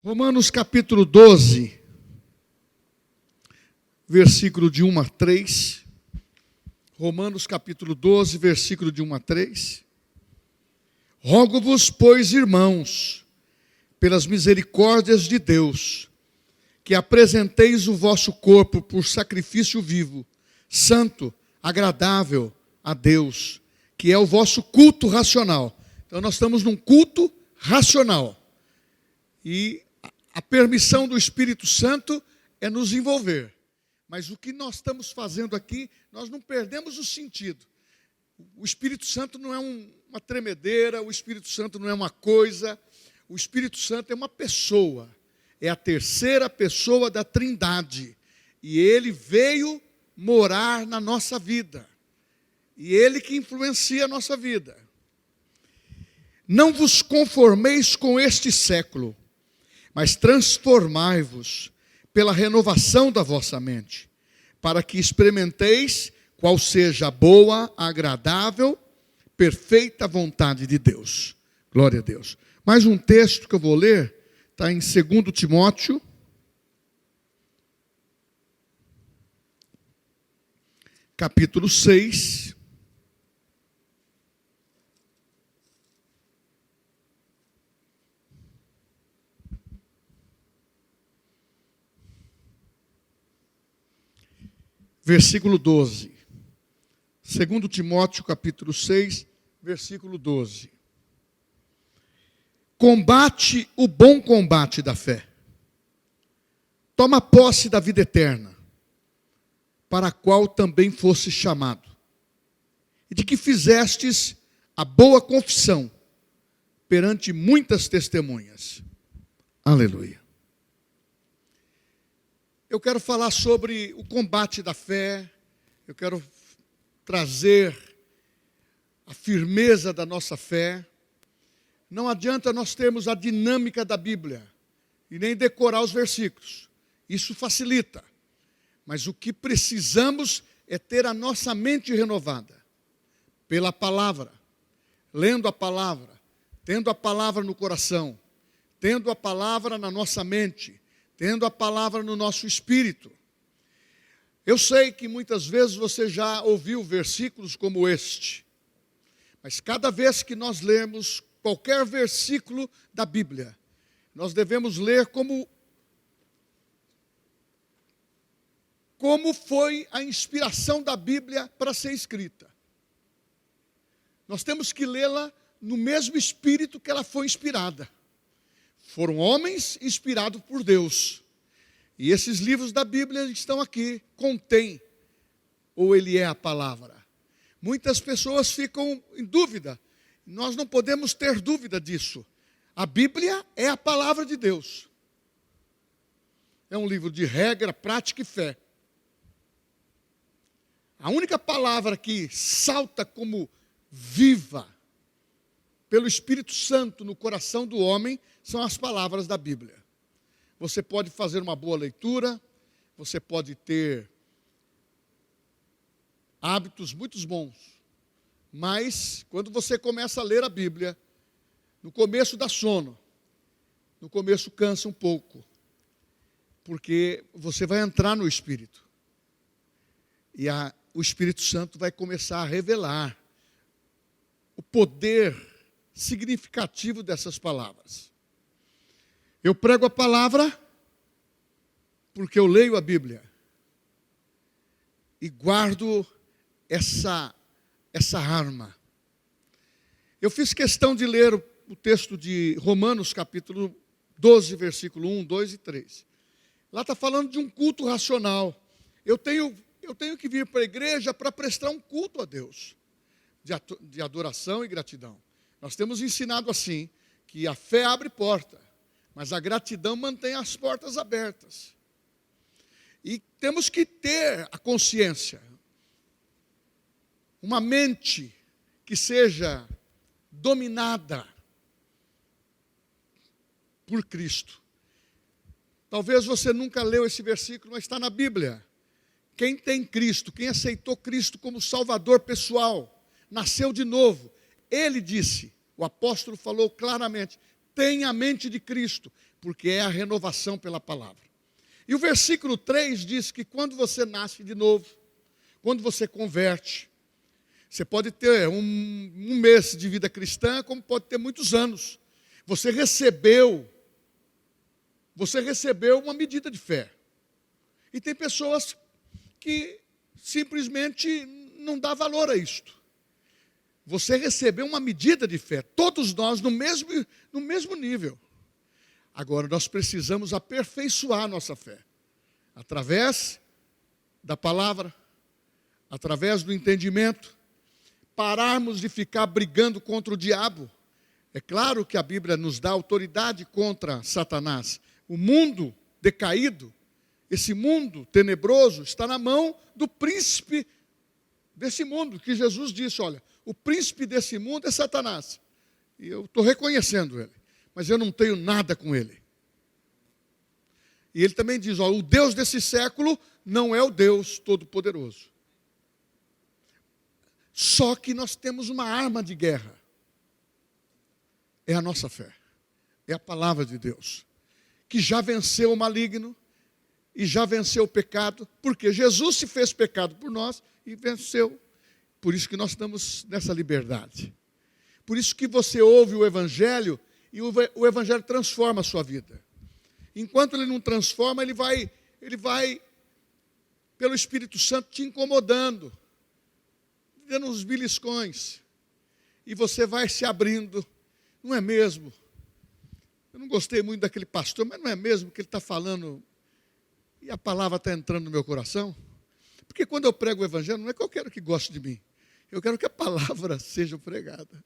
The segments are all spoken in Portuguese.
Romanos capítulo 12, versículo de 1 a 3. Romanos capítulo 12, versículo de 1 a 3. Rogo-vos, pois, irmãos, pelas misericórdias de Deus, que apresenteis o vosso corpo por sacrifício vivo, santo, agradável a Deus, que é o vosso culto racional. Então nós estamos num culto racional. E a permissão do Espírito Santo é nos envolver. Mas o que nós estamos fazendo aqui, nós não perdemos o sentido. O Espírito Santo não é uma tremedeira, o Espírito Santo não é uma coisa. O Espírito Santo é uma pessoa. É a terceira pessoa da Trindade. E ele veio morar na nossa vida. E ele que influencia a nossa vida. Não vos conformeis com este século, mas transformai-vos pela renovação da vossa mente, para que experimenteis qual seja a boa, agradável, perfeita vontade de Deus. Glória a Deus. Mais um texto que eu vou ler, está em 2 Timóteo, capítulo 6. Versículo 12. 2 Timóteo, capítulo 6, versículo 12. Combate o bom combate da fé. Toma posse da vida eterna, para a qual também fosse chamado, e de que fizestes a boa confissão perante muitas testemunhas. Aleluia. Eu quero falar sobre o combate da fé, eu quero trazer a firmeza da nossa fé. Não adianta nós termos a dinâmica da Bíblia e nem decorar os versículos, isso facilita. Mas o que precisamos é ter a nossa mente renovada pela palavra, lendo a palavra, tendo a palavra no coração, tendo a palavra na nossa mente, tendo a palavra no nosso espírito. Eu sei que muitas vezes você já ouviu versículos como este, mas cada vez que nós lermos qualquer versículo da Bíblia, nós devemos ler como foi a inspiração da Bíblia para ser escrita. Nós temos que lê-la no mesmo espírito que ela foi inspirada. Foram homens inspirados por Deus. E esses livros da Bíblia estão aqui, contém, ou ele é a palavra. Muitas pessoas ficam em dúvida. Nós não podemos ter dúvida disso. A Bíblia é a palavra de Deus. É um livro de regra, prática e fé. A única palavra que salta como viva pelo Espírito Santo no coração do homem são as palavras da Bíblia. Você pode fazer uma boa leitura, você pode ter hábitos muito bons, mas quando você começa a ler a Bíblia, no começo dá sono, no começo cansa um pouco, porque você vai entrar no Espírito, e o Espírito Santo vai começar a revelar o poder significativo dessas palavras. Eu prego a palavra porque eu leio a Bíblia e guardo essa arma. Eu fiz questão de ler o texto de Romanos capítulo 12, versículo 1, 2 e 3. Lá está falando de um culto racional. Eu tenho que vir para a igreja para prestar um culto a Deus, de adoração e gratidão. Nós temos ensinado assim, que a fé abre porta, mas a gratidão mantém as portas abertas. E temos que ter a consciência, uma mente que seja dominada por Cristo. Talvez você nunca leu esse versículo, mas está na Bíblia. Quem tem Cristo, quem aceitou Cristo como Salvador pessoal, nasceu de novo. Ele disse, o apóstolo falou claramente, tem a mente de Cristo, porque é a renovação pela palavra. E o versículo 3 diz que quando você nasce de novo, quando você converte, você pode ter um mês de vida cristã, como pode ter muitos anos. Você recebeu uma medida de fé. E tem pessoas que simplesmente não dão valor a isto. Você recebeu uma medida de fé, todos nós no mesmo nível. Agora, nós precisamos aperfeiçoar nossa fé, através da palavra, através do entendimento, pararmos de ficar brigando contra o diabo. É claro que a Bíblia nos dá autoridade contra Satanás. O mundo decaído, esse mundo tenebroso, está na mão do príncipe desse mundo, que Jesus disse, olha, o príncipe desse mundo é Satanás. E eu estou reconhecendo ele, mas eu não tenho nada com ele. E ele também diz, olha, o Deus desse século não é o Deus Todo-Poderoso. Só que nós temos uma arma de guerra. É a nossa fé. É a palavra de Deus. Que já venceu o maligno e já venceu o pecado. Porque Jesus se fez pecado por nós e venceu. Por isso que nós estamos nessa liberdade. Por isso que você ouve o Evangelho e o Evangelho transforma a sua vida. Enquanto ele não transforma, ele vai pelo Espírito Santo te incomodando, dando uns beliscões, e você vai se abrindo. Não é mesmo? Eu não gostei muito daquele pastor, mas não é mesmo que ele está falando, e a palavra está entrando no meu coração? Porque quando eu prego o Evangelho, não é que eu quero que goste de mim, eu quero que a palavra seja pregada.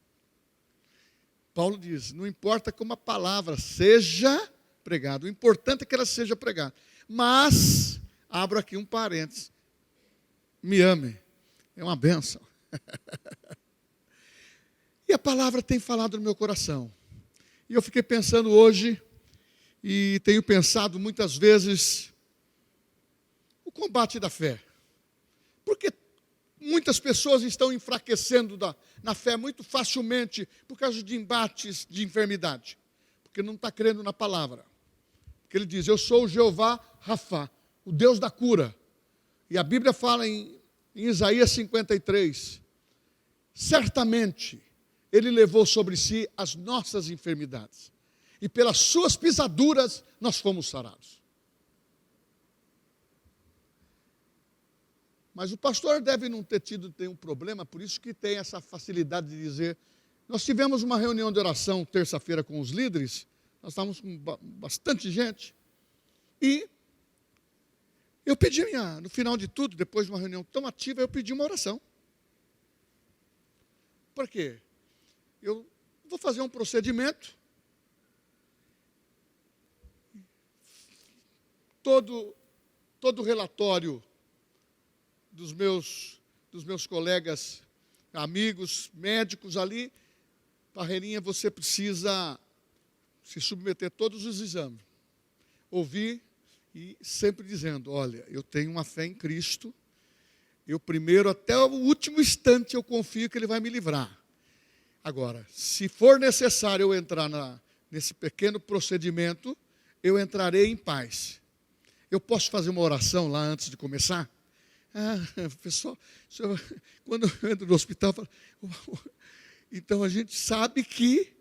Paulo diz, não importa como a palavra seja pregada, o importante é que ela seja pregada. Mas, abro aqui um parênteses, me ame, é uma bênção. E a palavra tem falado no meu coração. E eu fiquei pensando hoje, e tenho pensado muitas vezes, o combate da fé. Porque muitas pessoas estão enfraquecendo na fé muito facilmente por causa de embates de enfermidade. Porque não está crendo na palavra. Porque ele diz, eu sou o Jeová Rafá, o Deus da cura. E a Bíblia fala em Isaías 53, certamente ele levou sobre si as nossas enfermidades. E pelas suas pisaduras nós fomos sarados. Mas o pastor deve não ter tido nenhum problema, por isso que tem essa facilidade de dizer. Nós tivemos uma reunião de oração terça-feira com os líderes, nós estávamos com bastante gente, e eu pedi, no final de tudo, depois de uma reunião tão ativa, eu pedi uma oração. Por quê? Eu vou fazer um procedimento, todo relatório dos meus colegas, amigos, médicos ali, Parreirinha, você precisa se submeter a todos os exames. Ouvir e sempre dizendo, olha, eu tenho uma fé em Cristo, eu primeiro, até o último instante, eu confio que Ele vai me livrar. Agora, se for necessário eu entrar nesse pequeno procedimento, eu entrarei em paz. Eu posso fazer uma oração lá antes de começar? Pessoal, quando eu entro no hospital, eu falo, então a gente sabe que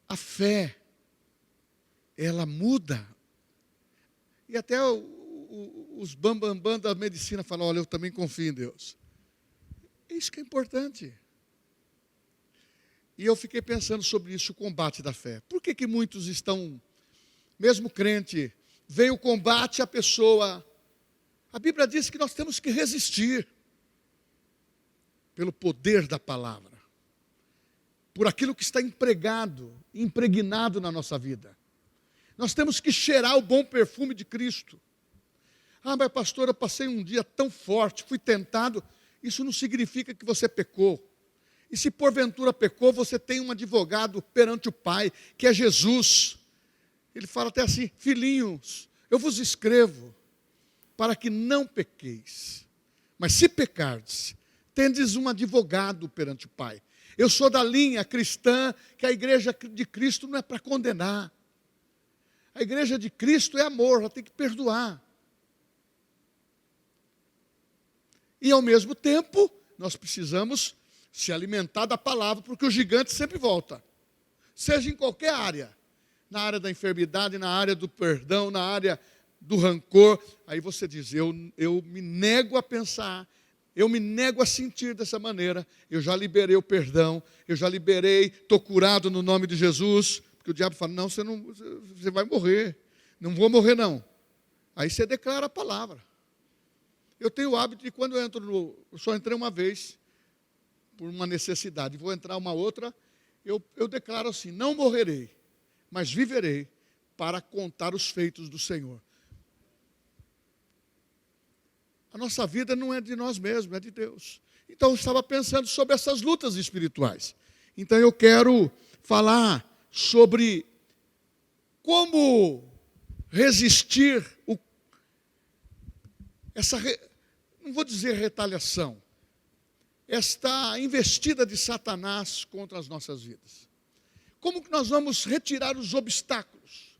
a fé, ela muda. E até os bambambam da medicina falam, olha, eu também confio em Deus. É isso que é importante. E eu fiquei pensando sobre isso, o combate da fé. Por que muitos estão, mesmo crente, vem o combate, a pessoa... A Bíblia diz que nós temos que resistir pelo poder da palavra, por aquilo que está impregnado na nossa vida. Nós temos que cheirar o bom perfume de Cristo. Mas pastor, eu passei um dia tão forte, fui tentado. Isso não significa que você pecou. E se porventura pecou, você tem um advogado perante o Pai, que é Jesus. Ele fala até assim, filhinhos, eu vos escrevo para que não pequeis. Mas se pecardes, tendes um advogado perante o Pai. Eu sou da linha cristã que a igreja de Cristo não é para condenar. A igreja de Cristo é amor, ela tem que perdoar. E ao mesmo tempo, nós precisamos se alimentar da palavra, porque o gigante sempre volta. Seja em qualquer área. Na área da enfermidade, na área do perdão, na área do rancor. Aí você diz, eu me nego a pensar, eu me nego a sentir dessa maneira. Eu já liberei o perdão, eu já liberei, estou curado no nome de Jesus. Porque o diabo fala, não, você vai morrer. Não vou morrer, não. Aí você declara a palavra. Eu tenho o hábito de quando eu entro eu só entrei uma vez, por uma necessidade, vou entrar uma outra, eu declaro assim, não morrerei, mas viverei para contar os feitos do Senhor. A nossa vida não é de nós mesmos, é de Deus. Então eu estava pensando sobre essas lutas espirituais. Então eu quero falar sobre como resistir não vou dizer retaliação, esta investida de Satanás contra as nossas vidas. Como que nós vamos retirar os obstáculos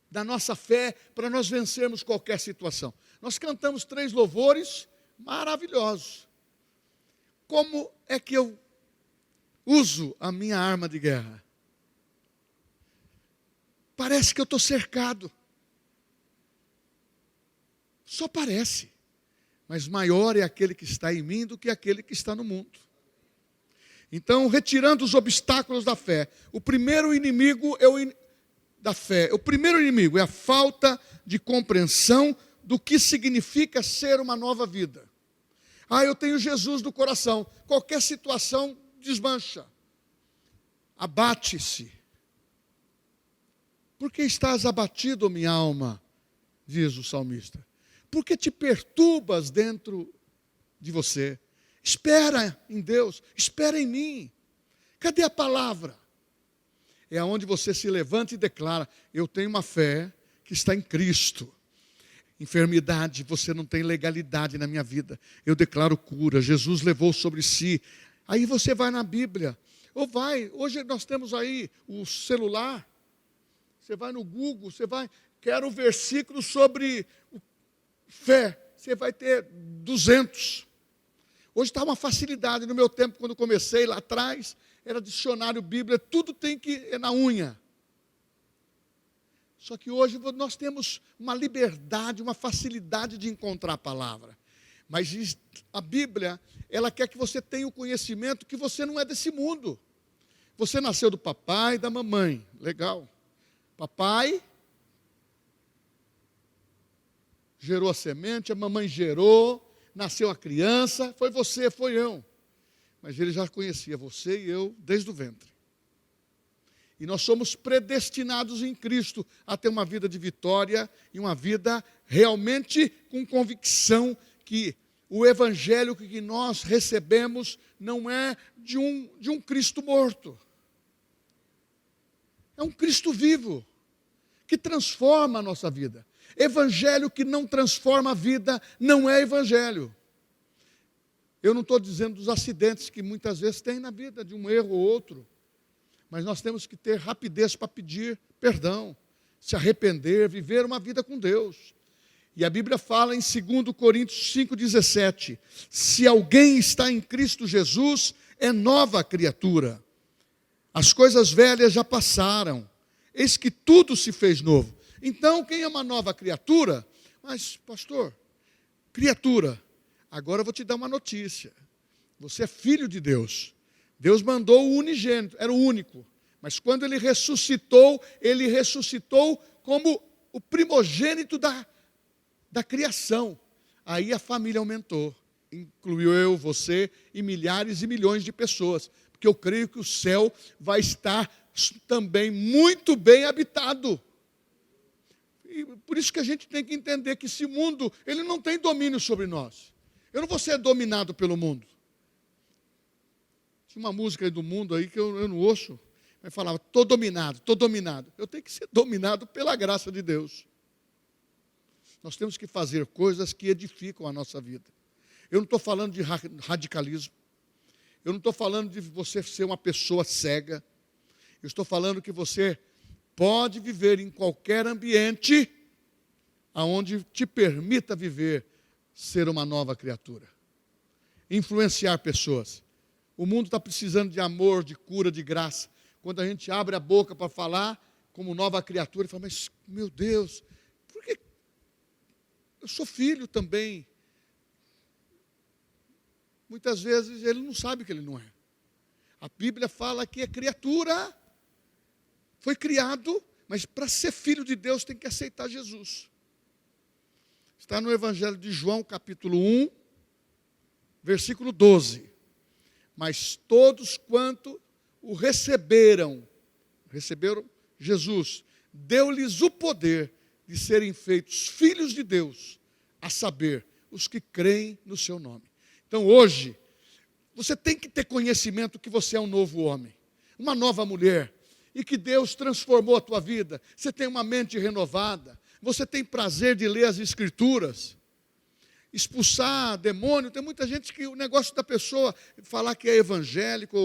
da nossa fé para nós vencermos qualquer situação? Nós cantamos 3 louvores maravilhosos. Como é que eu uso a minha arma de guerra? Parece que eu estou cercado. Só parece. Mas maior é aquele que está em mim do que aquele que está no mundo. Então, retirando os obstáculos da fé, o primeiro inimigo da fé, o primeiro inimigo é a falta de compreensão do que significa ser uma nova vida. Eu tenho Jesus no coração. Qualquer situação desmancha. Abate-se. Por que estás abatido, minha alma? Diz o salmista. Por que te perturbas dentro de você? Espera em Deus, espera em mim. Cadê a palavra? É onde você se levanta e declara, eu tenho uma fé que está em Cristo. Enfermidade, você não tem legalidade na minha vida. Eu declaro cura, Jesus levou sobre si. Aí você vai na Bíblia, hoje nós temos aí o celular, você vai no Google, quero o versículo sobre fé, você vai ter 200. Hoje está uma facilidade. No meu tempo, quando comecei lá atrás, era dicionário, Bíblia, tudo tem que ir na unha. Só que hoje nós temos uma liberdade, uma facilidade de encontrar a palavra. Mas a Bíblia, ela quer que você tenha o conhecimento que você não é desse mundo. Você nasceu do papai e da mamãe, legal. Papai gerou a semente, a mamãe gerou, nasceu a criança, foi você, foi eu. Mas ele já conhecia você e eu desde o ventre. E nós somos predestinados em Cristo a ter uma vida de vitória e uma vida realmente com convicção que o evangelho que nós recebemos não é de um Cristo morto. É um Cristo vivo, que transforma a nossa vida. Evangelho que não transforma a vida não é evangelho. Eu não estou dizendo dos acidentes que muitas vezes tem na vida, de um erro ou outro. Mas nós temos que ter rapidez para pedir perdão, se arrepender, viver uma vida com Deus. E a Bíblia fala em 2 Coríntios 5,17, se alguém está em Cristo Jesus, é nova criatura. As coisas velhas já passaram, eis que tudo se fez novo. Então, quem é uma nova criatura? Mas, pastor, criatura, agora eu vou te dar uma notícia. Você é filho de Deus. Deus mandou o unigênito, era o único. Mas quando ele ressuscitou como o primogênito da criação. Aí a família aumentou. Incluiu eu, você e milhares e milhões de pessoas. Porque eu creio que o céu vai estar também muito bem habitado. E por isso que a gente tem que entender que esse mundo, ele não tem domínio sobre nós. Eu não vou ser dominado pelo mundo. Tinha uma música aí do mundo aí que eu não ouço, mas falava, estou dominado, estou dominado. Eu tenho que ser dominado pela graça de Deus. Nós temos que fazer coisas que edificam a nossa vida. Eu não estou falando de radicalismo. Eu não estou falando de você ser uma pessoa cega. Eu estou falando que você pode viver em qualquer ambiente aonde te permita viver, ser uma nova criatura. Influenciar pessoas. O mundo está precisando de amor, de cura, de graça. Quando a gente abre a boca para falar como nova criatura, fala, mas meu Deus, por que eu sou filho também? Muitas vezes ele não sabe que ele não é. A Bíblia fala que é criatura, foi criado, mas para ser filho de Deus tem que aceitar Jesus. Está no Evangelho de João, capítulo 1, versículo 12. Mas todos quanto o receberam Jesus, deu-lhes o poder de serem feitos filhos de Deus, a saber, os que creem no seu nome. Então hoje, você tem que ter conhecimento que você é um novo homem, uma nova mulher, e que Deus transformou a tua vida. Você tem uma mente renovada, você tem prazer de ler as Escrituras, expulsar demônio. Tem muita gente que o negócio da pessoa falar que é evangélico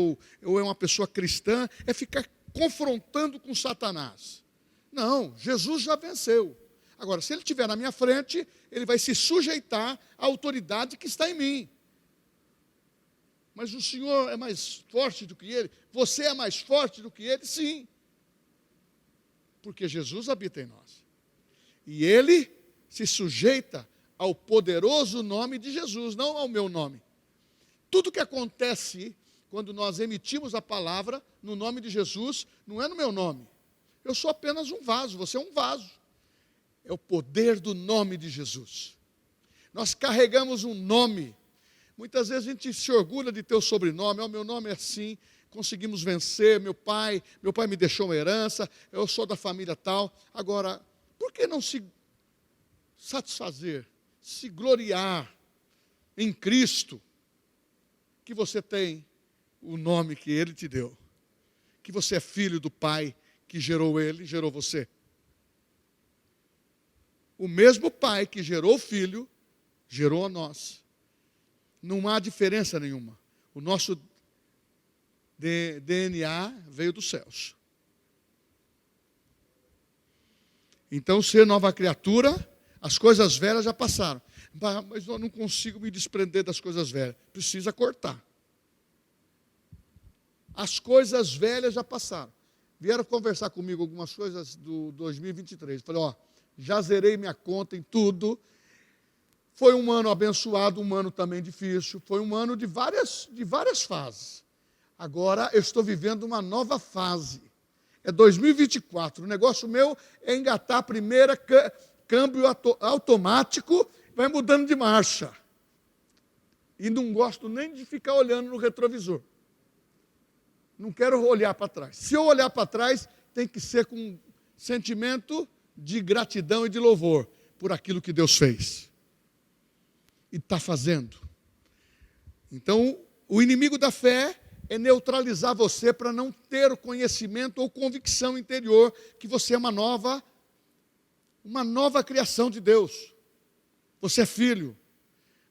ou é uma pessoa cristã é ficar confrontando com Satanás. Não, Jesus já venceu. Agora, se ele estiver na minha frente, ele vai se sujeitar à autoridade que está em mim. Mas o Senhor é mais forte do que ele? Você é mais forte do que ele? Sim. Porque Jesus habita em nós. E ele se sujeita ao poderoso nome de Jesus, não ao meu nome. Tudo que acontece quando nós emitimos a palavra no nome de Jesus, não é no meu nome. Eu sou apenas um vaso, você é um vaso. É o poder do nome de Jesus. Nós carregamos um nome. Muitas vezes a gente se orgulha de ter o sobrenome. Meu nome é assim, conseguimos vencer, meu pai me deixou uma herança, eu sou da família tal. Agora, por que não se satisfazer, se gloriar em Cristo, que você tem o nome que Ele te deu, que você é filho do Pai que gerou Ele, gerou você. O mesmo Pai que gerou o Filho, gerou a nós. Não há diferença nenhuma. O nosso DNA veio dos céus. Então, ser nova criatura, as coisas velhas já passaram. Mas eu não consigo me desprender das coisas velhas. Precisa cortar. As coisas velhas já passaram. Vieram conversar comigo algumas coisas do 2023. Falei, já zerei minha conta em tudo. Foi um ano abençoado, um ano também difícil. Foi um ano de várias fases. Agora eu estou vivendo uma nova fase. É 2024. O negócio meu é engatar a primeira câmbio automático, vai mudando de marcha. E não gosto nem de ficar olhando no retrovisor. Não quero olhar para trás. Se eu olhar para trás, tem que ser com sentimento de gratidão e de louvor por aquilo que Deus fez. E está fazendo. Então, o inimigo da fé é neutralizar você para não ter o conhecimento ou convicção interior que você é uma nova criação de Deus. Você é filho.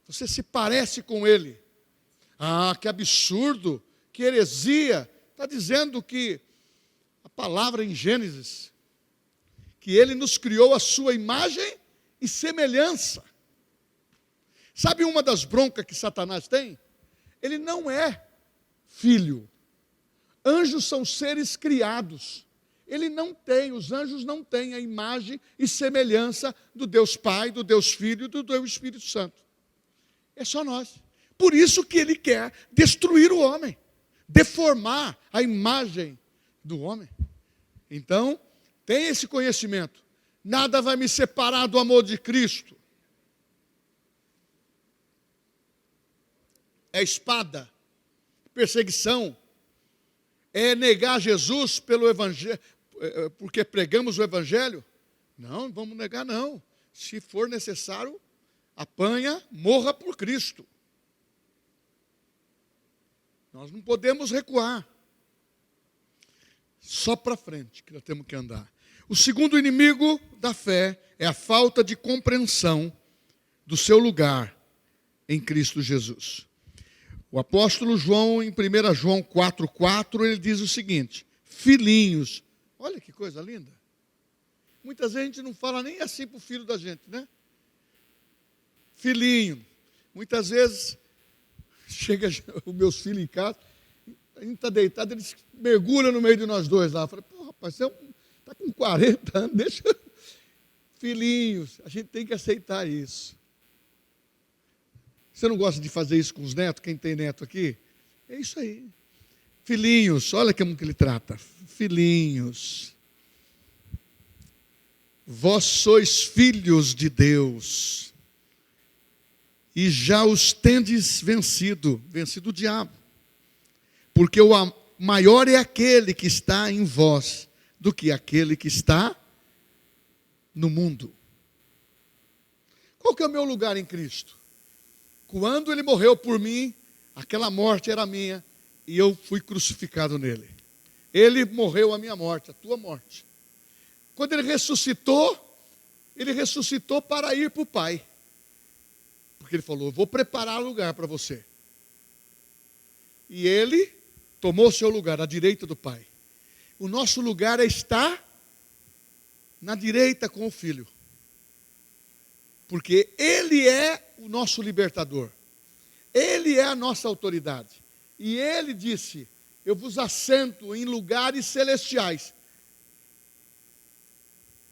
Você se parece com Ele. Ah, que absurdo, que heresia. Está dizendo que a palavra em Gênesis, que Ele nos criou a sua imagem e semelhança. Sabe uma das broncas que Satanás tem? Ele não é filho. Anjos são seres criados. Os anjos não têm a imagem e semelhança do Deus Pai, do Deus Filho e do Deus Espírito Santo. É só nós. Por isso que ele quer destruir o homem, deformar a imagem do homem. Então, tenha esse conhecimento. Nada vai me separar do amor de Cristo. É espada, perseguição, é negar Jesus pelo Evangelho, porque pregamos o Evangelho? Não vamos negar não. Se for necessário, apanha, morra por Cristo. Nós não podemos recuar. Só para frente que nós temos que andar. O segundo inimigo da fé é a falta de compreensão do seu lugar em Cristo Jesus. O apóstolo João, em 1 João 4,4, ele diz o seguinte: filhinhos, olha que coisa linda. Muitas vezes a gente não fala nem assim para o filho da gente, né? Filhinho. Muitas vezes chega os meus filhos em casa, a gente está deitado, eles mergulham no meio de nós dois lá. Eu falo, pô, rapaz, você está com 40 anos, deixa. Filhinhos, a gente tem que aceitar isso. Você não gosta de fazer isso com os netos? Quem tem neto aqui? É isso aí. Filhinhos, olha como que ele trata. Filhinhos. Vós sois filhos de Deus, e já os tendes vencido o diabo. Porque o maior é aquele que está em vós, do que aquele que está no mundo. Qual que é o meu lugar em Cristo? Quando Ele morreu por mim, aquela morte era minha, e eu fui crucificado nele. Ele morreu a minha morte, a tua morte. Quando Ele ressuscitou para ir para o Pai. Porque Ele falou, vou preparar lugar para você. E Ele tomou seu lugar, à direita do Pai. O nosso lugar é estar na direita com o Filho. Porque Ele é o nosso libertador. Ele é a nossa autoridade. E Ele disse, eu vos assento em lugares celestiais.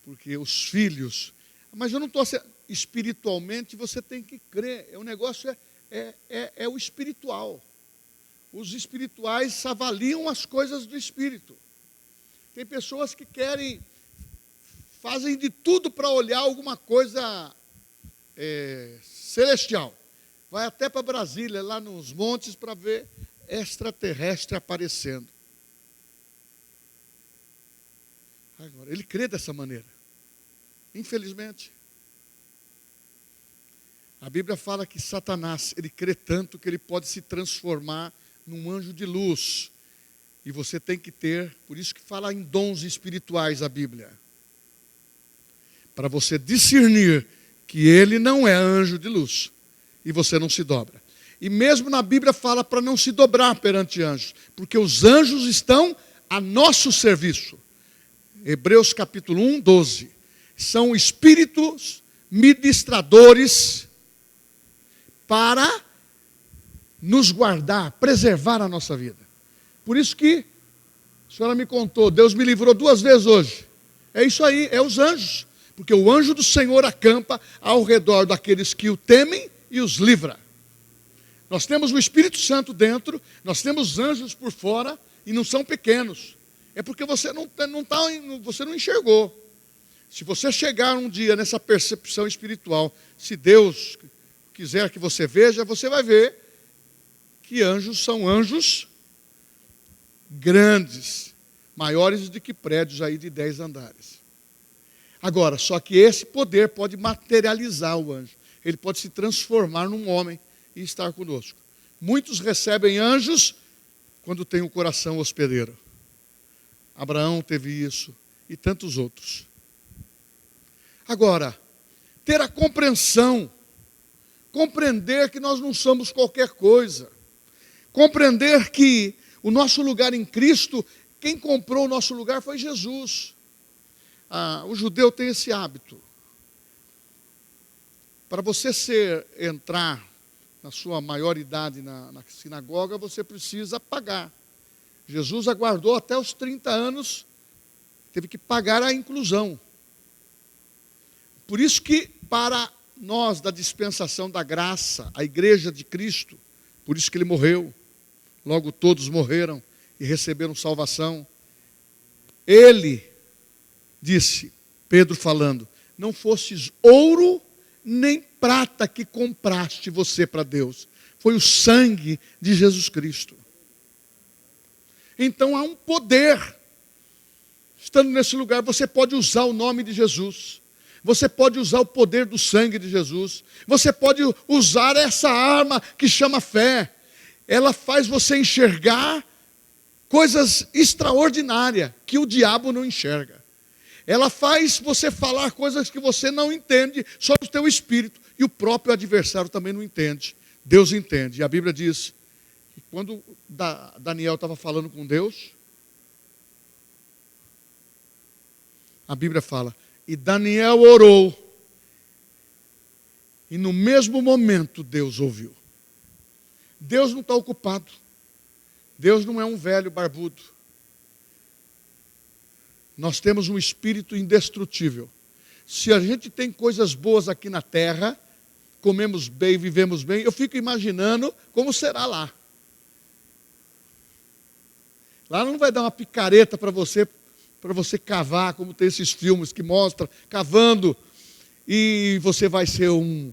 Porque os filhos... Mas eu não estou... Espiritualmente você tem que crer. O negócio é o espiritual. Os espirituais avaliam as coisas do Espírito. Tem pessoas que fazem de tudo para olhar alguma coisa celestial. Vai até para Brasília, lá nos montes, para ver extraterrestre aparecendo. Agora, ele crê dessa maneira. Infelizmente. A Bíblia fala que Satanás, ele crê tanto que ele pode se transformar num anjo de luz. E você tem que ter, por isso que fala em dons espirituais a Bíblia. Para você discernir que ele não é anjo de luz. E você não se dobra. E mesmo na Bíblia fala para não se dobrar perante anjos. Porque os anjos estão a nosso serviço. Hebreus capítulo 1, 12. São espíritos ministradores para nos guardar, preservar a nossa vida. Por isso que a senhora me contou, Deus me livrou 2 vezes hoje. É isso aí, é os anjos. Porque o anjo do Senhor acampa ao redor daqueles que o temem e os livra. Nós temos o Espírito Santo dentro, nós temos anjos por fora e não são pequenos. É porque você você não enxergou. Se você chegar um dia nessa percepção espiritual, se Deus quiser que você veja, você vai ver que anjos são anjos grandes, maiores do que prédios aí de 10 andares. Agora, só que esse poder pode materializar o anjo. Ele pode se transformar num homem e estar conosco. Muitos recebem anjos quando têm o coração hospedeiro. Abraão teve isso e tantos outros. Agora, ter a compreensão, compreender que nós não somos qualquer coisa, compreender que o nosso lugar em Cristo, quem comprou o nosso lugar foi Jesus. O judeu tem esse hábito. Para você entrar na sua maioridade na sinagoga, você precisa pagar. Jesus aguardou até os 30 anos, teve que pagar a inclusão. Por isso que para nós da dispensação da graça, a igreja de Cristo, por isso que ele morreu, logo todos morreram e receberam salvação. Ele disse, Pedro falando, não fostes ouro nem prata que compraste você para Deus, foi o sangue de Jesus Cristo. Então há um poder, estando nesse lugar, você pode usar o nome de Jesus, você pode usar o poder do sangue de Jesus, você pode usar essa arma que chama fé, ela faz você enxergar coisas extraordinárias que o diabo não enxerga. Ela faz você falar coisas que você não entende, só do teu espírito, e o próprio adversário também não entende. Deus entende, e a Bíblia diz quando Daniel estava falando com Deus, a Bíblia fala, e Daniel orou, e no mesmo momento Deus ouviu. Deus não está ocupado. Deus não é um velho barbudo. Nós temos um espírito indestrutível. Se a gente tem coisas boas aqui na terra, comemos bem, vivemos bem, eu fico imaginando como será lá. Lá não vai dar uma picareta para você cavar, como tem esses filmes que mostram, cavando, e você vai ser um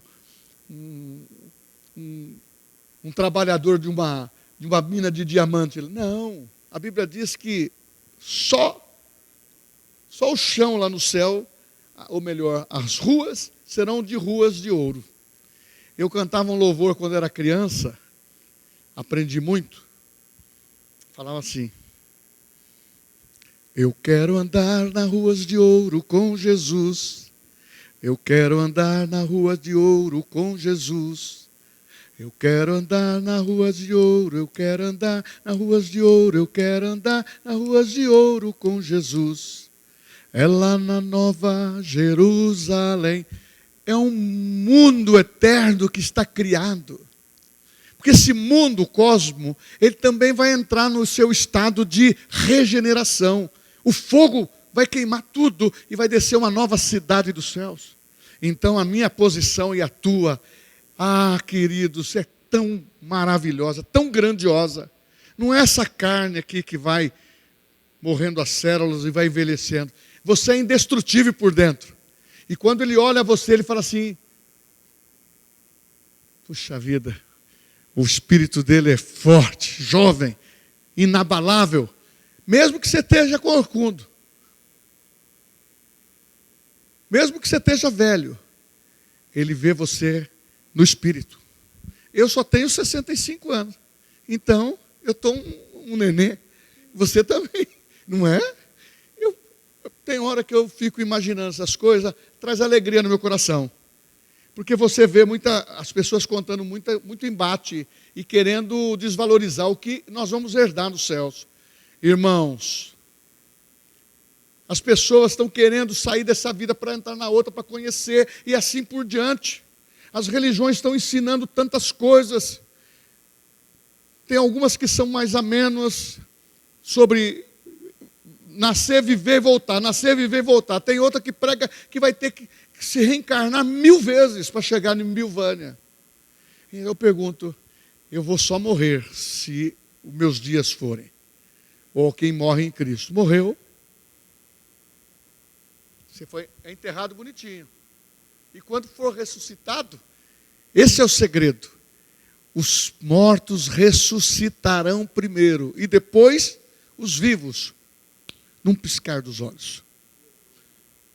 trabalhador de uma mina de diamante. Não, a Bíblia diz que só o chão lá no céu, ou melhor, as ruas serão de ruas de ouro. Eu cantava um louvor quando era criança, aprendi muito, falava assim, eu quero andar nas ruas de ouro com Jesus, eu quero andar nas ruas de ouro com Jesus, eu quero andar nas ruas de ouro, eu quero andar nas ruas de ouro, eu quero andar nas ruas de ouro com Jesus. É lá na Nova Jerusalém. É um mundo eterno que está criado. Porque esse mundo, o cosmo, ele também vai entrar no seu estado de regeneração. O fogo vai queimar tudo e vai descer uma nova cidade dos céus. Então a minha posição e a tua, queridos, é tão maravilhosa, tão grandiosa. Não é essa carne aqui que vai morrendo as células e vai envelhecendo. Você é indestrutível por dentro. E quando ele olha você, ele fala assim, puxa vida, o espírito dele é forte, jovem, inabalável, mesmo que você esteja corcunda, mesmo que você esteja velho, ele vê você no espírito. Eu só tenho 65 anos, então eu estou um nenê, você também, não é? Tem hora que eu fico imaginando essas coisas, traz alegria no meu coração. Porque você vê as pessoas contando muito embate e querendo desvalorizar o que nós vamos herdar nos céus. Irmãos, as pessoas estão querendo sair dessa vida para entrar na outra, para conhecer e assim por diante. As religiões estão ensinando tantas coisas. Tem algumas que são mais amenas sobre nascer, viver e voltar, nascer, viver e voltar. Tem outra que prega que vai ter que se reencarnar 1000 vezes para chegar em Milvânia. E eu pergunto, eu vou só morrer se os meus dias forem. Ou quem morre em Cristo. Morreu. Você é enterrado bonitinho. E quando for ressuscitado, esse é o segredo. Os mortos ressuscitarão primeiro e depois os vivos, num piscar dos olhos.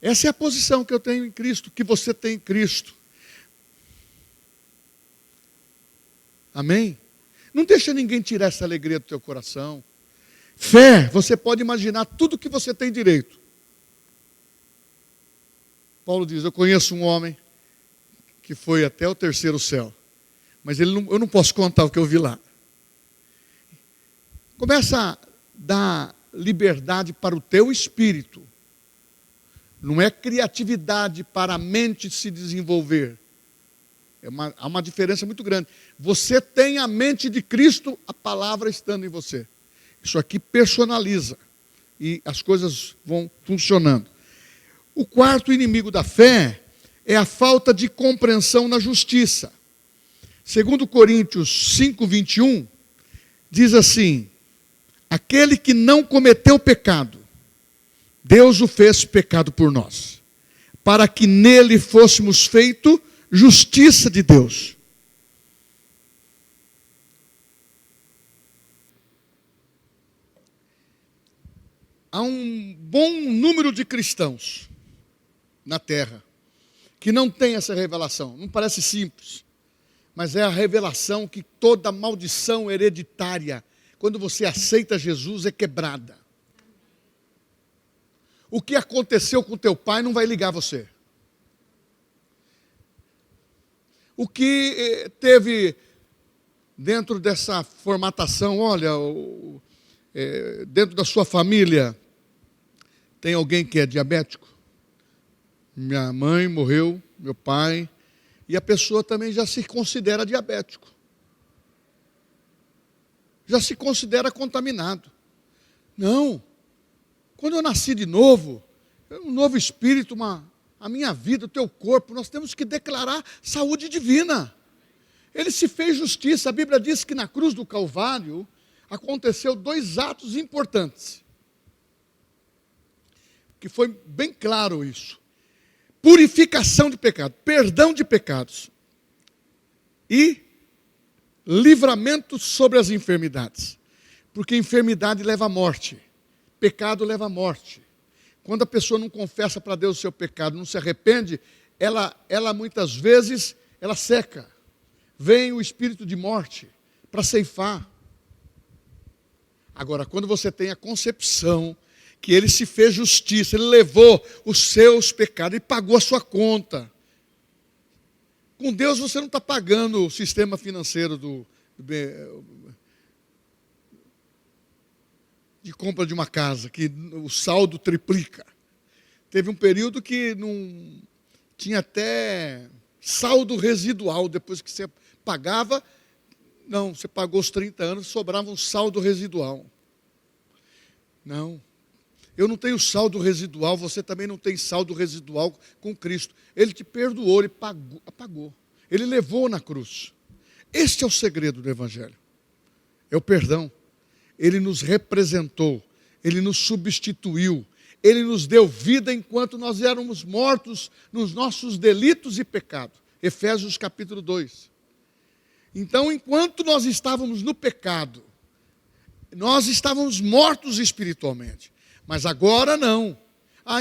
Essa é a posição que eu tenho em Cristo, que você tem em Cristo. Amém? Não deixa ninguém tirar essa alegria do teu coração. Fé, você pode imaginar tudo que você tem direito. Paulo diz, eu conheço um homem que foi até o 3º céu, mas eu não posso contar o que eu vi lá. Começa a dar liberdade para o teu espírito. Não é criatividade para a mente se desenvolver. Há uma diferença muito grande. Você tem a mente de Cristo, a palavra estando em você. Isso aqui personaliza. E as coisas vão funcionando. O quarto inimigo da fé é a falta de compreensão na justiça. Segundo Coríntios 5:21, diz assim, aquele que não cometeu pecado, Deus o fez pecado por nós, para que nele fôssemos feito justiça de Deus. Há um bom número de cristãos na terra que não tem essa revelação. Não parece simples, mas é a revelação que toda maldição hereditária, quando você aceita Jesus, é quebrada. O que aconteceu com teu pai não vai ligar você. O que teve dentro dessa formatação, olha, dentro da sua família, tem alguém que é diabético? Minha mãe morreu, meu pai, e a pessoa também já se considera diabético. Já se considera contaminado. Não. Quando eu nasci de novo, um novo espírito, a minha vida, o teu corpo, nós temos que declarar saúde divina. Ele se fez justiça. A Bíblia diz que na cruz do Calvário aconteceu 2 atos importantes. Que foi bem claro isso. Purificação de pecado, perdão de pecados. E livramento sobre as enfermidades. Porque enfermidade leva à morte. Pecado leva à morte. Quando a pessoa não confessa para Deus o seu pecado, não se arrepende, ela muitas vezes, ela seca. Vem o espírito de morte para ceifar. Agora, quando você tem a concepção que ele se fez justiça, ele levou os seus pecados e pagou a sua conta. Com Deus você não está pagando o sistema financeiro de compra de uma casa, que o saldo triplica. Teve um período que não tinha até saldo residual, depois que você pagava, não, você pagou os 30 anos, sobrava um saldo residual. Não, eu não tenho saldo residual, você também não tem saldo residual com Cristo. Ele te perdoou, ele pagou, ele levou na cruz. Este é o segredo do Evangelho, é o perdão. Ele nos representou, ele nos substituiu, ele nos deu vida enquanto nós éramos mortos nos nossos delitos e pecados. Efésios capítulo 2. Então, enquanto nós estávamos no pecado, nós estávamos mortos espiritualmente. Mas agora não.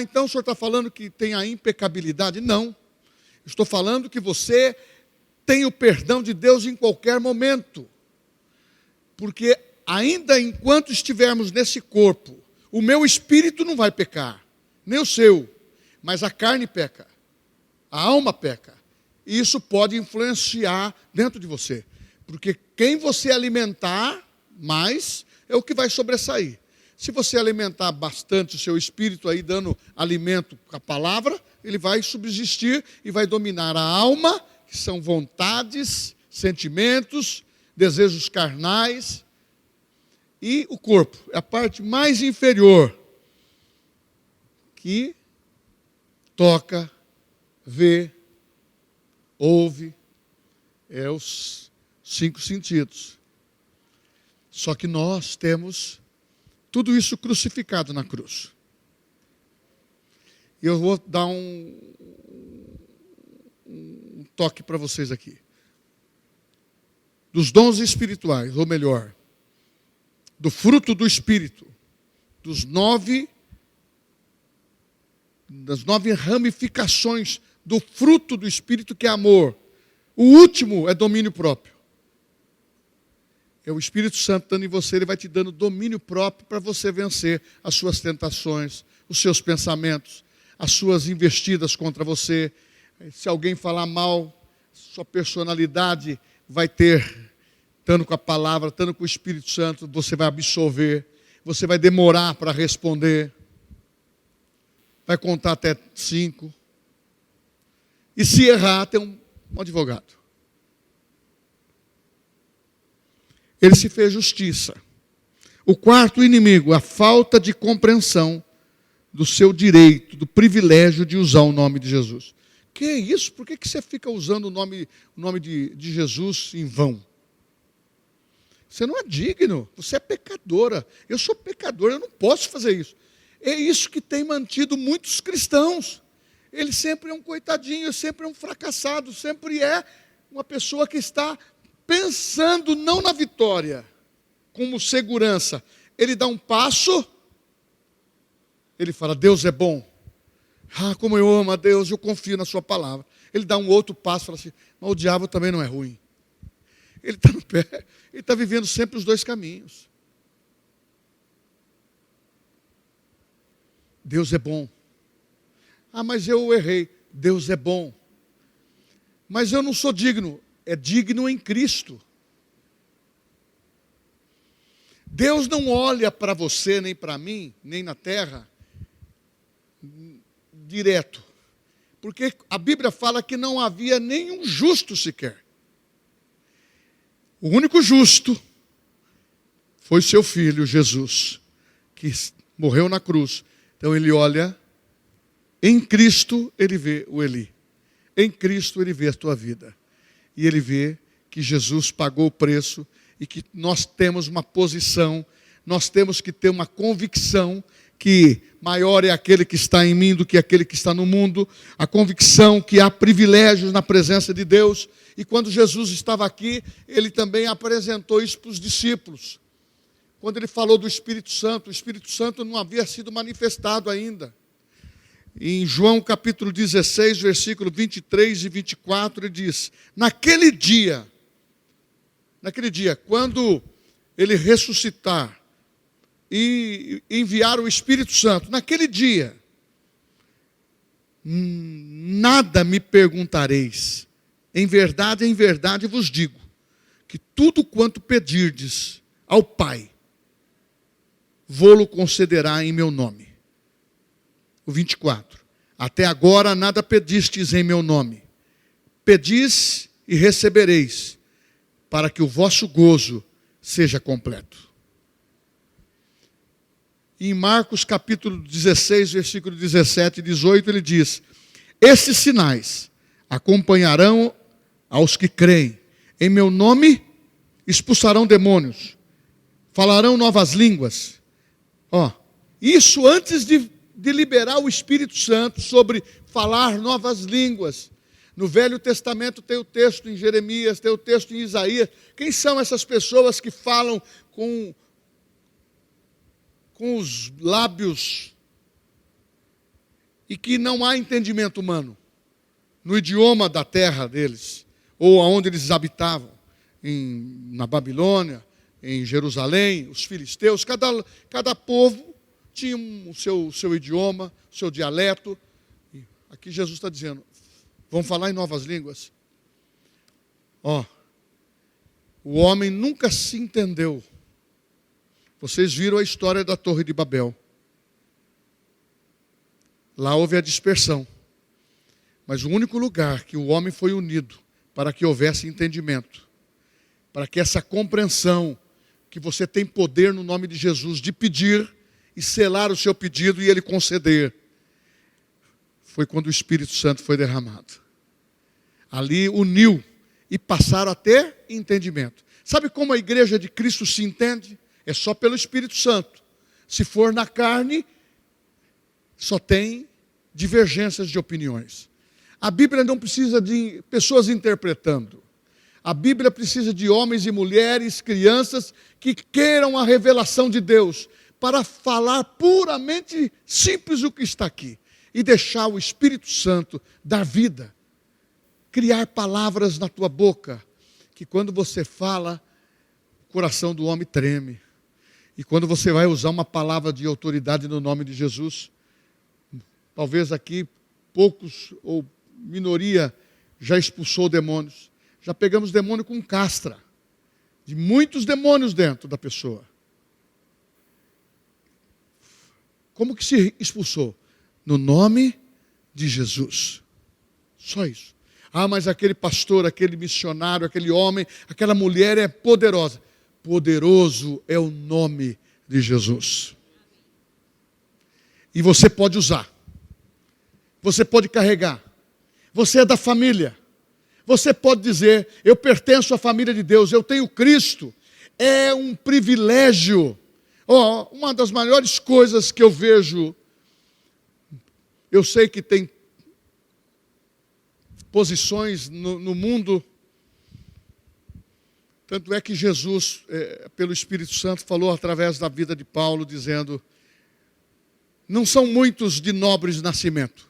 Então o senhor está falando que tem a impecabilidade? Não. Estou falando que você tem o perdão de Deus em qualquer momento. Porque ainda enquanto estivermos nesse corpo, o meu espírito não vai pecar, nem o seu, mas a carne peca, a alma peca. E isso pode influenciar dentro de você. Porque quem você alimentar mais é o que vai sobressair. Se você alimentar bastante o seu espírito aí, dando alimento com a palavra, ele vai subsistir e vai dominar a alma, que são vontades, sentimentos, desejos carnais, e o corpo, é a parte mais inferior, que toca, vê, ouve, é os 5 sentidos. Só que nós temos tudo isso crucificado na cruz. E eu vou dar um toque para vocês aqui. Dos dons espirituais, ou melhor, do fruto do Espírito, das 9 ramificações do fruto do Espírito, que é amor. O último é domínio próprio. É o Espírito Santo dando em você, ele vai te dando domínio próprio para você vencer as suas tentações, os seus pensamentos, as suas investidas contra você. Se alguém falar mal, sua personalidade vai ter, estando com a palavra, estando com o Espírito Santo, você vai absolver, você vai demorar para responder, vai contar até 5. E se errar, tem um advogado. Ele se fez justiça. O quarto inimigo, a falta de compreensão do seu direito, do privilégio de usar o nome de Jesus. Que é isso? Por que você fica usando o nome de Jesus em vão? Você não é digno, você é pecadora. Eu sou pecadora, eu não posso fazer isso. É isso que tem mantido muitos cristãos. Ele sempre é um coitadinho, sempre é um fracassado, sempre é uma pessoa que está pensando não na vitória, como segurança. Ele dá um passo, ele fala, Deus é bom. Como eu amo a Deus, eu confio na sua palavra. Ele dá um outro passo, fala assim, mas o diabo também não é ruim. Ele está no pé, ele está vivendo sempre os 2 caminhos. Deus é bom. Mas eu errei. Deus é bom. Mas eu não sou digno. É digno em Cristo. Deus não olha para você, nem para mim, nem na terra, direto. Porque a Bíblia fala que não havia nenhum justo sequer. O único justo foi seu filho, Jesus, que morreu na cruz. Então ele olha, em Cristo ele vê o Eli. Em Cristo ele vê a tua vida. E ele vê que Jesus pagou o preço e que nós temos uma posição, nós temos que ter uma convicção que maior é aquele que está em mim do que aquele que está no mundo, a convicção que há privilégios na presença de Deus. E quando Jesus estava aqui, ele também apresentou isso para os discípulos. Quando ele falou do Espírito Santo, o Espírito Santo não havia sido manifestado ainda. Em João capítulo 16, versículo 23 e 24, ele diz: naquele dia, quando ele ressuscitar e enviar o Espírito Santo, naquele dia, nada me perguntareis. Em verdade vos digo, que tudo quanto pedirdes ao Pai, vô-lo concederá em meu nome. O 24. Até agora nada pedistes em meu nome. Pedis e recebereis, para que o vosso gozo seja completo. E em Marcos capítulo 16, versículo 17 e 18, ele diz: esses sinais acompanharão aos que creem. Em meu nome expulsarão demônios, falarão novas línguas. Isso antes de liberar o Espírito Santo sobre falar novas línguas. No Velho Testamento tem o texto em Jeremias, tem o texto em Isaías. Quem são essas pessoas que falam com os lábios e que não há entendimento humano no idioma da terra deles, ou aonde eles habitavam, na Babilônia, em Jerusalém, os filisteus? Cada povo tinha o seu idioma, o seu dialeto. Aqui Jesus está dizendo: vão falar em novas línguas. O homem nunca se entendeu. Vocês viram a história da Torre de Babel. Lá houve a dispersão. Mas o único lugar que o homem foi unido para que houvesse entendimento, para que essa compreensão, que você tem poder no nome de Jesus de pedir e selar o seu pedido e ele conceder, foi quando o Espírito Santo foi derramado. Ali uniu e passaram a ter entendimento. Sabe como a igreja de Cristo se entende? É só pelo Espírito Santo. Se for na carne, só tem divergências de opiniões. A Bíblia não precisa de pessoas interpretando. A Bíblia precisa de homens e mulheres, crianças, que queiram a revelação de Deus, para falar puramente simples o que está aqui. E deixar o Espírito Santo dar vida. Criar palavras na tua boca, que quando você fala, o coração do homem treme. E quando você vai usar uma palavra de autoridade no nome de Jesus, talvez aqui poucos ou minoria já expulsou demônios. Já pegamos demônio com castra, de muitos demônios dentro da pessoa. Como que se expulsou? No nome de Jesus. Só isso. Mas aquele pastor, aquele missionário, aquele homem, aquela mulher é poderosa. Poderoso é o nome de Jesus. E você pode usar. Você pode carregar. Você é da família. Você pode dizer: eu pertenço à família de Deus, eu tenho Cristo. É um privilégio. Uma das maiores coisas que eu vejo, eu sei que tem posições no mundo. Tanto é que Jesus, pelo Espírito Santo, falou através da vida de Paulo, dizendo: não são muitos de nobres nascimento.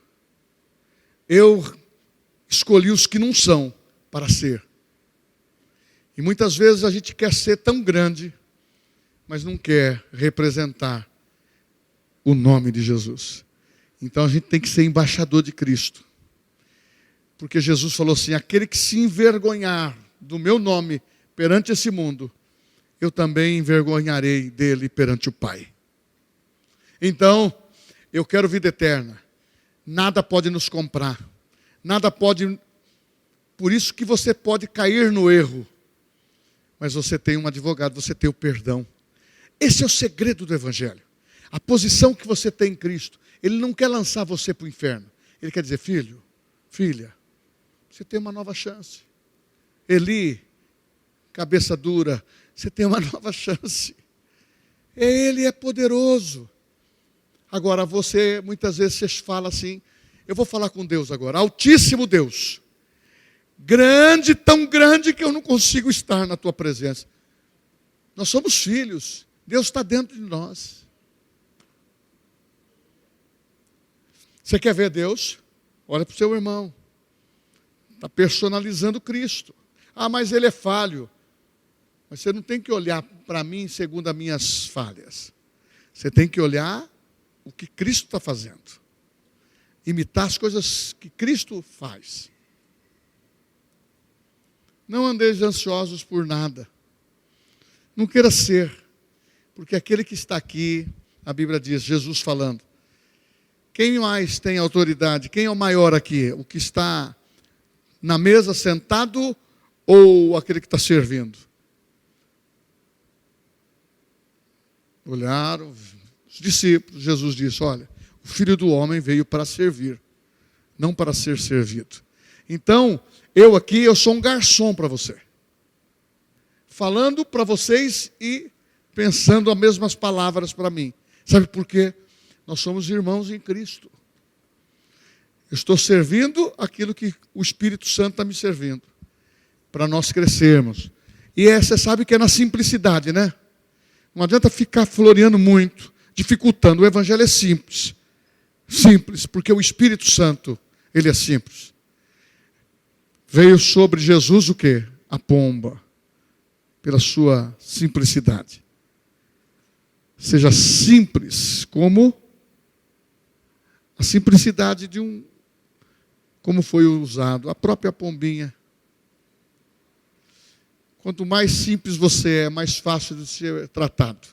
Eu escolhi os que não são para ser. E muitas vezes a gente quer ser tão grande, mas não quer representar o nome de Jesus. Então a gente tem que ser embaixador de Cristo. Porque Jesus falou assim: aquele que se envergonhar do meu nome perante esse mundo, eu também envergonharei dele perante o Pai. Então, eu quero vida eterna. Nada pode nos comprar. Nada pode... Por isso que você pode cair no erro. Mas você tem um advogado, você tem o perdão. Esse é o segredo do Evangelho. A posição que você tem em Cristo. Ele não quer lançar você para o inferno. Ele quer dizer, filho, filha, você tem uma nova chance. Eli, cabeça dura, você tem uma nova chance. Ele é poderoso. Agora você, muitas vezes você fala assim, eu vou falar com Deus agora, Altíssimo Deus, grande, tão grande que eu não consigo estar na tua presença. Nós somos filhos, Deus está dentro de nós. Você quer ver Deus? Olha para o seu irmão. Está personalizando Cristo. Ah, mas ele é falho. Mas você não tem que olhar para mim segundo as minhas falhas. Você tem que olhar o que Cristo está fazendo. Imitar as coisas que Cristo faz. Não andeis ansiosos por nada. Não queira ser. Porque aquele que está aqui, a Bíblia diz, Jesus falando, quem mais tem autoridade? Quem é o maior aqui? O que está na mesa sentado ou aquele que está servindo? Olharam os discípulos. Jesus disse, olha, o Filho do Homem veio para servir, não para ser servido. Então, eu sou um garçom para você. Falando para vocês e pensando as mesmas palavras para mim. Sabe por quê? Nós somos irmãos em Cristo. Eu estou servindo aquilo que o Espírito Santo está me servindo. Para nós crescermos. E você sabe que é na simplicidade, né? Não adianta ficar floreando muito, dificultando. O Evangelho é simples. Simples, porque o Espírito Santo, ele é simples. Veio sobre Jesus o quê? A pomba. Pela sua simplicidade. Seja simples como a simplicidade de como foi usado, a própria pombinha. Quanto mais simples você é, mais fácil de ser tratado.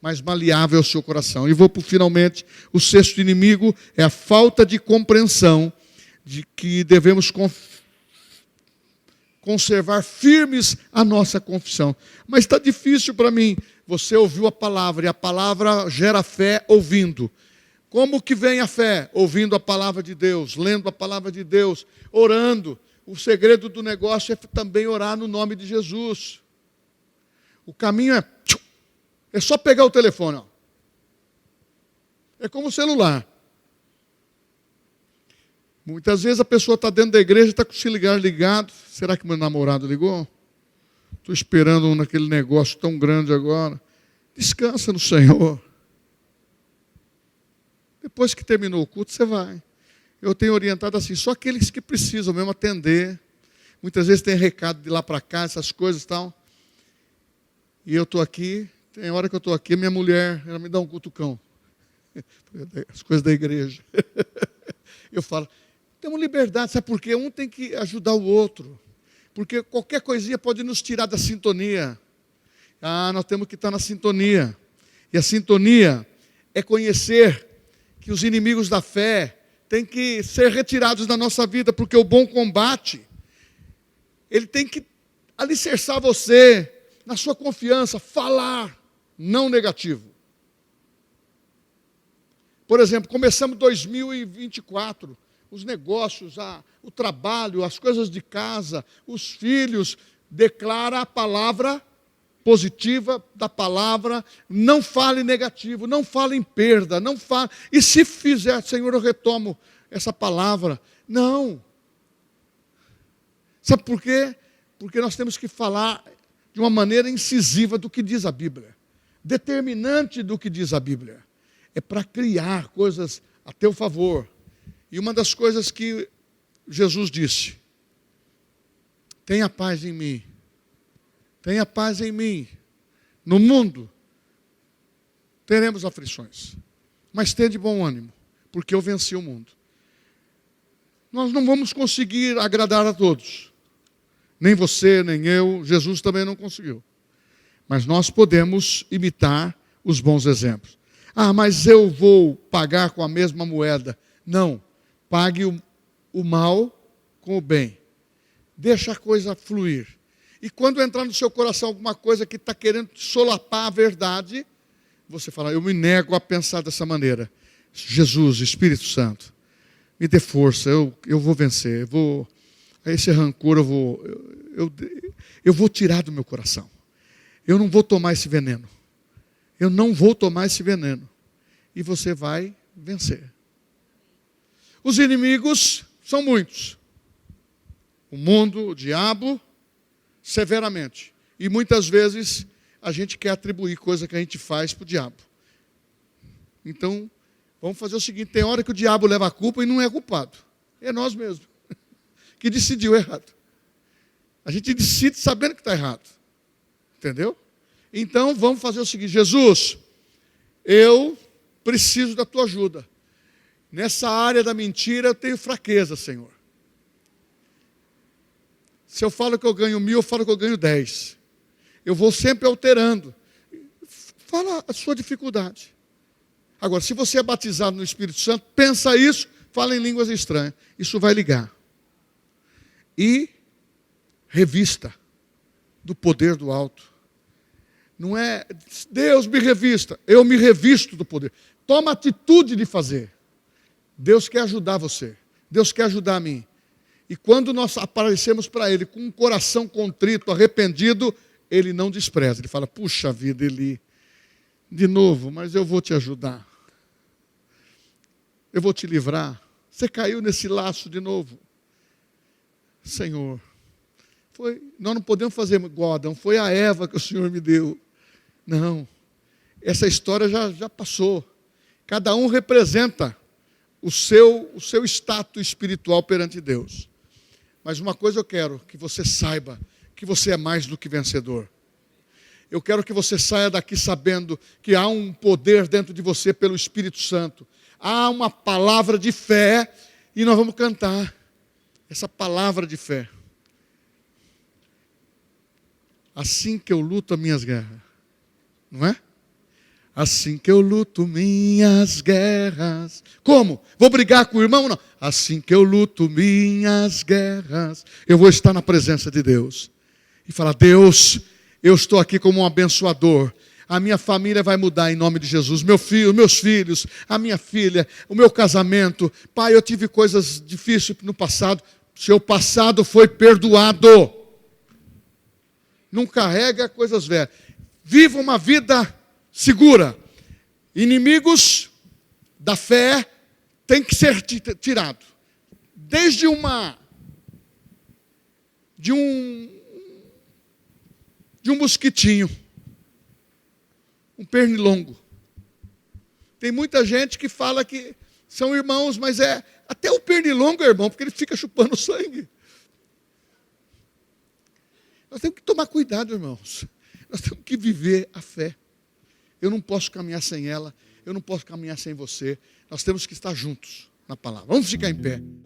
Mais maleável é o seu coração. E vou para finalmente, o sexto inimigo é a falta de compreensão de que devemos conservar firmes a nossa confissão. Mas está difícil para mim. Você ouviu a palavra, e a palavra gera fé ouvindo. Como que vem a fé? Ouvindo a palavra de Deus, lendo a palavra de Deus, orando. O segredo do negócio é também orar no nome de Jesus. O caminho é só pegar o telefone. Ó. É como o celular. Muitas vezes a pessoa está dentro da igreja e está com o celular ligado. Será que meu namorado ligou? Estou esperando naquele negócio tão grande agora. Descansa no Senhor. Depois que terminou o culto, você vai. Eu tenho orientado assim, só aqueles que precisam mesmo atender. Muitas vezes tem recado de lá para cá, essas coisas e tal. E eu estou aqui, tem hora que eu estou aqui, minha mulher, ela me dá um cutucão. As coisas da igreja. Eu falo, temos liberdade, sabe por quê? Um tem que ajudar o outro. Porque qualquer coisinha pode nos tirar da sintonia. Ah, nós temos que estar na sintonia. E a sintonia é conhecer que os inimigos da fé têm que ser retirados da nossa vida, porque o bom combate, ele tem que alicerçar você na sua confiança, falar, não negativo. Por exemplo, começamos 2024, os negócios, o trabalho, as coisas de casa, os filhos, declara a palavra positiva da palavra, não fale negativo, não fale em perda, não fale. E se fizer, Senhor, eu retomo essa palavra. Não. Sabe por quê? Porque nós temos que falar de uma maneira incisiva do que diz a Bíblia. Determinante do que diz a Bíblia. É para criar coisas a teu favor. E uma das coisas que Jesus disse, tenha paz em mim. Tenha paz em mim. No mundo, teremos aflições. Mas tenha de bom ânimo, porque eu venci o mundo. Nós não vamos conseguir agradar a todos. Nem você, nem eu. Jesus também não conseguiu. Mas nós podemos imitar os bons exemplos. Ah, mas eu vou pagar com a mesma moeda. Não. Pague o mal com o bem. Deixa a coisa fluir. E quando entrar no seu coração alguma coisa que está querendo solapar a verdade, você fala, eu me nego a pensar dessa maneira. Jesus, Espírito Santo, me dê força, eu vou vencer. Esse rancor eu vou tirar do meu coração. Eu não vou tomar esse veneno. Eu não vou tomar esse veneno. E você vai vencer. Os inimigos são muitos. O mundo, o diabo, severamente. E muitas vezes a gente quer atribuir coisa que a gente faz para o diabo. Então, vamos fazer o seguinte, tem hora que o diabo leva a culpa e não é culpado. É nós mesmos que decidiu errado. A gente decide sabendo que está errado. Entendeu? Então, vamos fazer o seguinte, Jesus, eu preciso da tua ajuda. Nessa área da mentira eu tenho fraqueza, Senhor. Se eu falo que eu ganho 1.000, eu falo que eu ganho 10. Eu vou sempre alterando. Fala a sua dificuldade. Agora, se você é batizado no Espírito Santo, pensa isso, fala em línguas estranhas. Isso vai ligar. E revista do poder do alto. Não é Deus me revista, eu me revisto do poder. Toma atitude de fazer. Deus quer ajudar você. Deus quer ajudar a mim. E quando nós aparecemos para Ele com um coração contrito, arrependido, Ele não despreza. Ele fala, puxa vida, Eli, de novo, mas eu vou te ajudar. Eu vou te livrar. Você caiu nesse laço de novo. Senhor, nós não podemos fazer igual Adão, foi a Eva que o Senhor me deu. Não, essa história já passou. Cada um representa o seu status espiritual perante Deus. Mas uma coisa eu quero, que você saiba que você é mais do que vencedor. Eu quero que você saia daqui sabendo que há um poder dentro de você pelo Espírito Santo. Há uma palavra de fé e nós vamos cantar essa palavra de fé. Assim que eu luto as minhas guerras. Não é? Assim que eu luto minhas guerras. Como? Vou brigar com o irmão? Não. Assim que eu luto minhas guerras, eu vou estar na presença de Deus. E falar, Deus, eu estou aqui como um abençoador. A minha família vai mudar em nome de Jesus. Meu filho, meus filhos, a minha filha, o meu casamento. Pai, eu tive coisas difíceis no passado. Seu passado foi perdoado. Não carrega coisas velhas. Viva uma vida segura. Inimigos da fé têm que ser tirados. Desde de um mosquitinho. Um pernilongo. Tem muita gente que fala que são irmãos, mas até o pernilongo é irmão, porque ele fica chupando sangue. Nós temos que tomar cuidado, irmãos. Nós temos que viver a fé. Eu não posso caminhar sem ela, eu não posso caminhar sem você. Nós temos que estar juntos na palavra. Vamos ficar em pé.